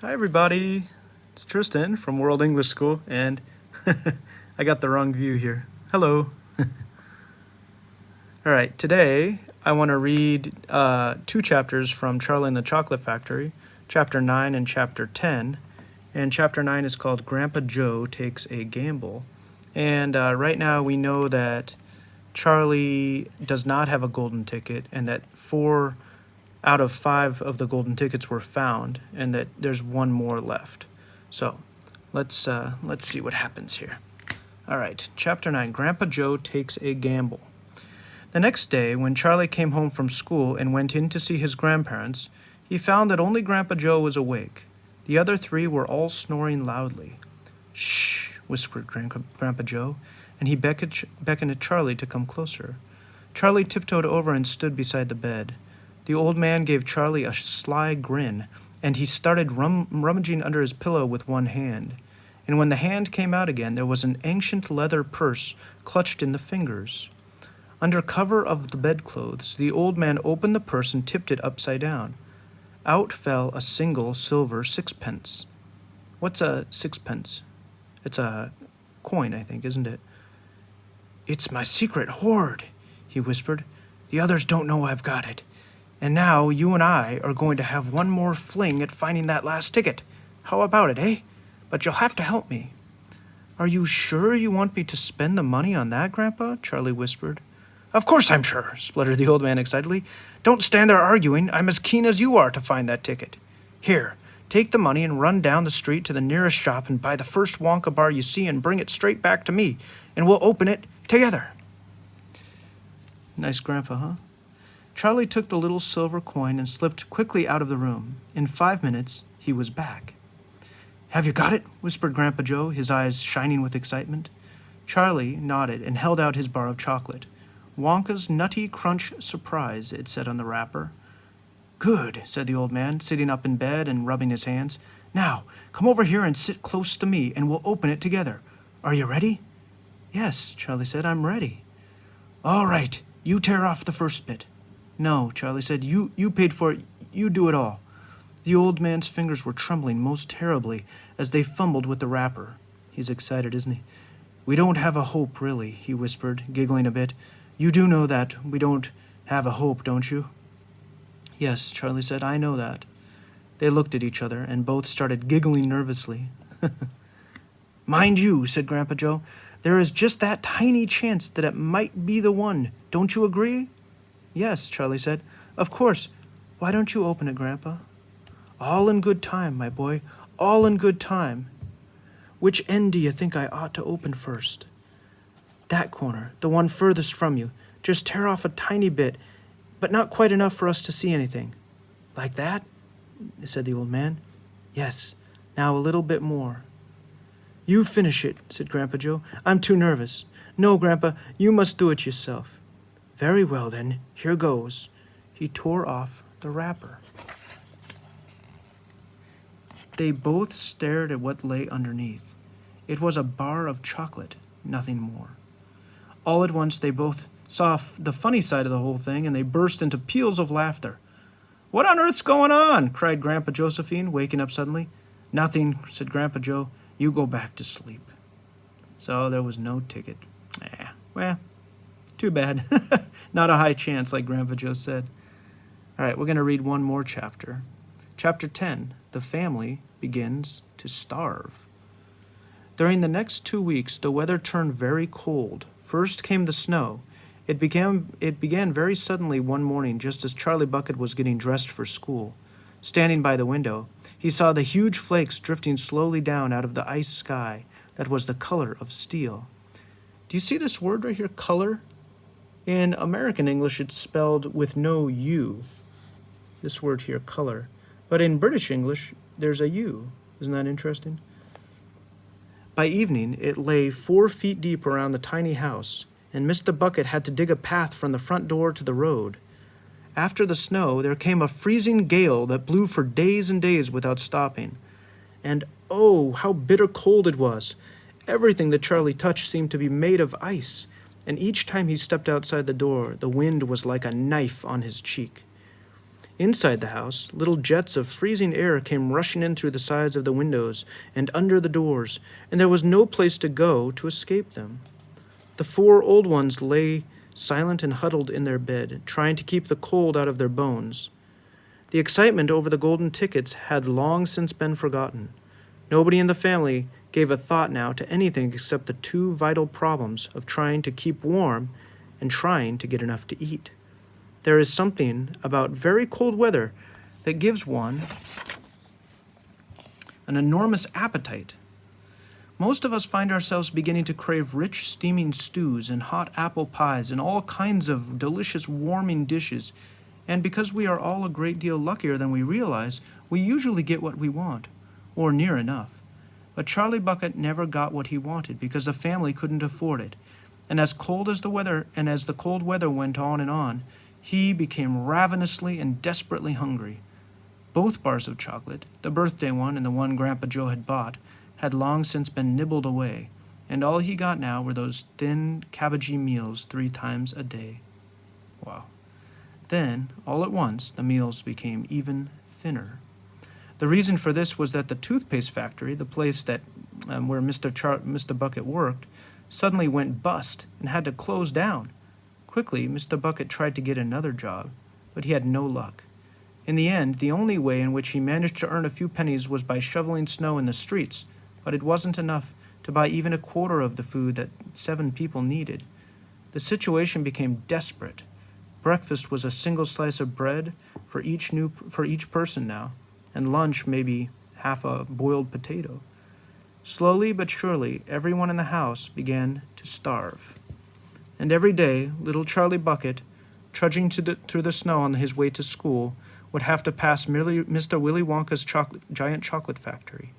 Hi everybody, it's Tristan from World English School, and I got the wrong view here. Hello. All right, today I want to read two chapters from Charlie and the Chocolate Factory, Chapter 9 and Chapter 10. And Chapter 9 is called Grandpa Joe Takes a Gamble. And right now we know that Charlie does not have a golden ticket, and that 4 out of 5 of the golden tickets were found, and that there's one more left. So let's see what happens here. All right, Chapter 9, Grandpa Joe Takes a Gamble. The next day, when Charlie came home from school and went in to see his grandparents, he found that only Grandpa Joe was awake. The other 3 were all snoring loudly. "Shh," whispered Grandpa Joe, and he beckoned at Charlie to come closer. Charlie tiptoed over and stood beside the bed. The old man gave Charlie a sly grin, and he started rummaging under his pillow with one hand. And when the hand came out again, there was an ancient leather purse clutched in the fingers. Under cover of the bedclothes, the old man opened the purse and tipped it upside down. Out fell a single silver sixpence. What's a sixpence? It's a coin, I think, isn't it? "It's my secret hoard," he whispered. "The others don't know I've got it. And now you and I are going to have one more fling at finding that last ticket. How about it, eh? But you'll have to help me." "Are you sure you want me to spend the money on that, Grandpa?" Charlie whispered. "Of course I'm sure," spluttered the old man excitedly. "Don't stand there arguing. I'm as keen as you are to find that ticket. Here, take the money and run down the street to the nearest shop and buy the first Wonka bar you see and bring it straight back to me, and we'll open it together." Nice grandpa, huh? Charlie took the little silver coin and slipped quickly out of the room. In 5 minutes, he was back. "Have you got it?" whispered Grandpa Joe, his eyes shining with excitement. Charlie nodded and held out his bar of chocolate. "Wonka's Nutty Crunch Surprise," it said on the wrapper. "Good," said the old man, sitting up in bed and rubbing his hands. "Now, come over here and sit close to me, and we'll open it together. Are you ready?" "Yes," Charlie said, "I'm ready." "All right, you tear off the first bit." "No," Charlie said, you paid for it. You do it all." The old man's fingers were trembling most terribly as they fumbled with the wrapper. He's excited, isn't he? "We don't have a hope, really," he whispered, giggling a bit. "You do know that we don't have a hope, don't you?" "Yes," Charlie said, "I know that." They looked at each other, and both started giggling nervously. "Mind you," said Grandpa Joe, "there is just that tiny chance that it might be the one. Don't you agree?" "Yes," Charlie said. "Of course. Why don't you open it, Grandpa?" "All in good time, my boy. All in good time." "Which end do you think I ought to open first?" "That corner, the one furthest from you. Just tear off a tiny bit, but not quite enough for us to see anything." "Like that?" said the old man. "Yes. Now a little bit more." "You finish it," said Grandpa Joe. "I'm too nervous." "No, Grandpa, you must do it yourself." "Very well, then. Here goes." He tore off the wrapper. They both stared at what lay underneath. It was a bar of chocolate, nothing more. All at once they both saw the funny side of the whole thing, and they burst into peals of laughter. "What on earth's going on?" cried Grandpa Josephine, waking up suddenly. "Nothing," said Grandpa Joe. "You go back to sleep." So there was no ticket. Well, too bad. Not a high chance, like Grandpa Joe said. All right, we're going to read one more chapter. Chapter 10, The Family Begins to Starve. During the next 2 weeks, the weather turned very cold. First came the snow. It began very suddenly one morning, just as Charlie Bucket was getting dressed for school. Standing by the window, he saw the huge flakes drifting slowly down out of the ice sky that was the color of steel. Do you see this word right here, color? In American English, it's spelled with no U. This word here, color. But in British English, there's a U. Isn't that interesting? By evening, it lay 4 feet deep around the tiny house, and Mr. Bucket had to dig a path from the front door to the road. After the snow, there came a freezing gale that blew for days and days without stopping. And oh, how bitter cold it was! Everything that Charlie touched seemed to be made of ice, and each time he stepped outside the door, the wind was like a knife on his cheek. Inside the house, little jets of freezing air came rushing in through the sides of the windows and under the doors, and there was no place to go to escape them. The 4 old ones lay silent and huddled in their bed, trying to keep the cold out of their bones. The excitement over the golden tickets had long since been forgotten. Nobody in the family gave a thought now to anything except the 2 vital problems of trying to keep warm and trying to get enough to eat. There is something about very cold weather that gives one an enormous appetite. Most of us find ourselves beginning to crave rich, steaming stews and hot apple pies and all kinds of delicious, warming dishes. And because we are all a great deal luckier than we realize, we usually get what we want, or near enough. But Charlie Bucket never got what he wanted because the family couldn't afford it. And as the cold weather went on, he became ravenously and desperately hungry. Both bars of chocolate, the birthday one and the one Grandpa Joe had bought, had long since been nibbled away, and all he got now were those thin, cabbagey meals 3 times a day. Wow. Then, all at once, the meals became even thinner. The reason for this was that the toothpaste factory, the place that where Mr. Bucket worked, suddenly went bust and had to close down. Quickly, Mr. Bucket tried to get another job, but he had no luck. In the end, the only way in which he managed to earn a few pennies was by shoveling snow in the streets, but it wasn't enough to buy even a quarter of the food that 7 people needed. The situation became desperate. Breakfast was a single slice of bread for each person now, and lunch maybe half a boiled potato. Slowly but surely, everyone in the house began to starve. And every day, little Charlie Bucket, trudging through the snow on his way to school, would have to pass Mr. Willy Wonka's giant chocolate factory.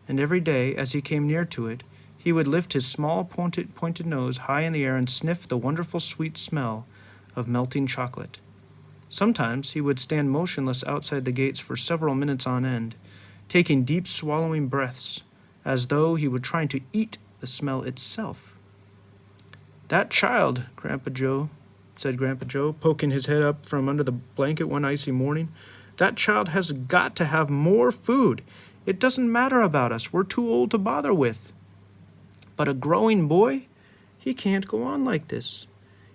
And every day, as he came near to it, he would lift his small pointed nose high in the air and sniff the wonderful sweet smell of melting chocolate. Sometimes he would stand motionless outside the gates for several minutes on end, taking deep swallowing breaths, as though he were trying to eat the smell itself. "That child, said Grandpa Joe, poking his head up from under the blanket one icy morning. "That child has got to have more food. It doesn't matter about us. We're too old to bother with. But a growing boy? He can't go on like this.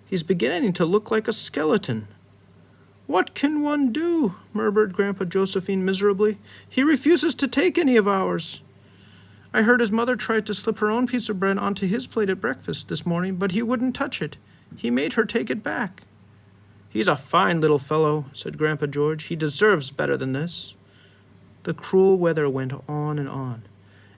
He's beginning to look like a skeleton." "What can one do?" murmured Grandpa Josephine miserably. "He refuses to take any of ours. I heard his mother tried to slip her own piece of bread onto his plate at breakfast this morning, but he wouldn't touch it. He made her take it back." "He's a fine little fellow," said Grandpa George. "He deserves better than this." The cruel weather went on,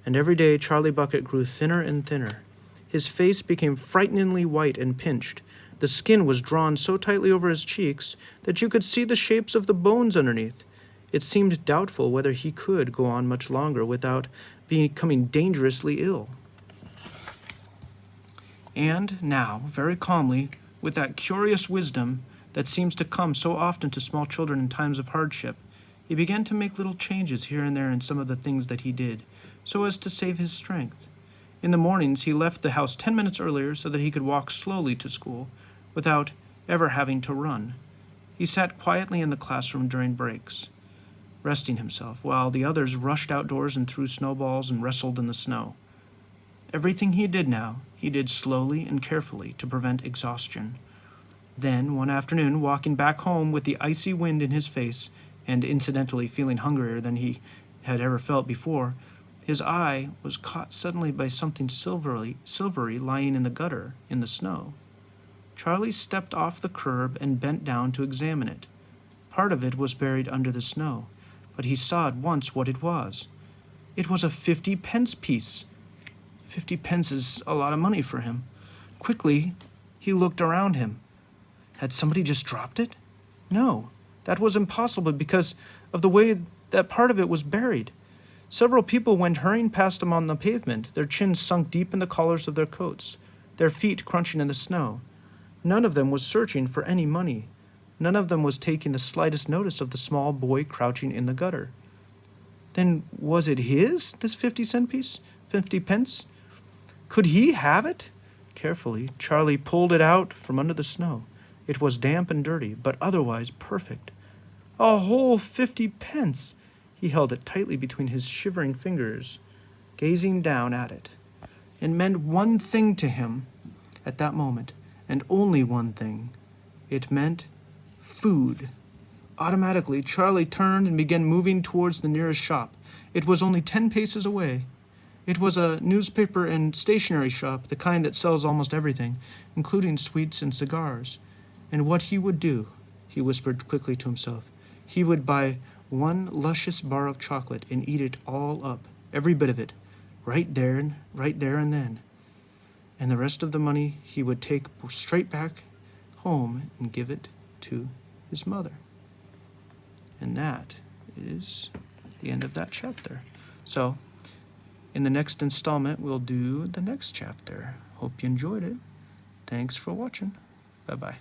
and every day Charlie Bucket grew thinner and thinner. His face became frighteningly white and pinched. The skin was drawn so tightly over his cheeks that you could see the shapes of the bones underneath. It seemed doubtful whether he could go on much longer without becoming dangerously ill. And now, very calmly, with that curious wisdom that seems to come so often to small children in times of hardship, he began to make little changes here and there in some of the things that he did, so as to save his strength. In the mornings, he left the house 10 minutes earlier so that he could walk slowly to school, without ever having to run. He sat quietly in the classroom during breaks, resting himself, while the others rushed outdoors and threw snowballs and wrestled in the snow. Everything he did now, he did slowly and carefully to prevent exhaustion. Then, one afternoon, walking back home with the icy wind in his face, and incidentally feeling hungrier than he had ever felt before, his eye was caught suddenly by something silvery lying in the gutter in the snow. Charlie stepped off the curb and bent down to examine it. Part of it was buried under the snow, but he saw at once what it was. It was a 50-pence piece. 50 pence is a lot of money for him. Quickly, he looked around him. Had somebody just dropped it? No, that was impossible because of the way that part of it was buried. Several people went hurrying past him on the pavement, their chins sunk deep in the collars of their coats, their feet crunching in the snow. None of them was searching for any money. None of them was taking the slightest notice of the small boy crouching in the gutter. Then was it his, this 50-cent piece? 50 pence? Could he have it? Carefully, Charlie pulled it out from under the snow. It was damp and dirty, but otherwise perfect. A whole 50 pence! He held it tightly between his shivering fingers, gazing down at it. It meant one thing to him at that moment, and only one thing. It meant food. Automatically, Charlie turned and began moving towards the nearest shop. It was only 10 paces away. It was a newspaper and stationery shop, the kind that sells almost everything, including sweets and cigars. And what he would do, he whispered quickly to himself, he would buy one luscious bar of chocolate and eat it all up, every bit of it, right there and then. And the rest of the money he would take straight back home and give it to his mother. And that is the end of that chapter. So, in the next installment, we'll do the next chapter. Hope you enjoyed it. Thanks for watching. Bye-bye.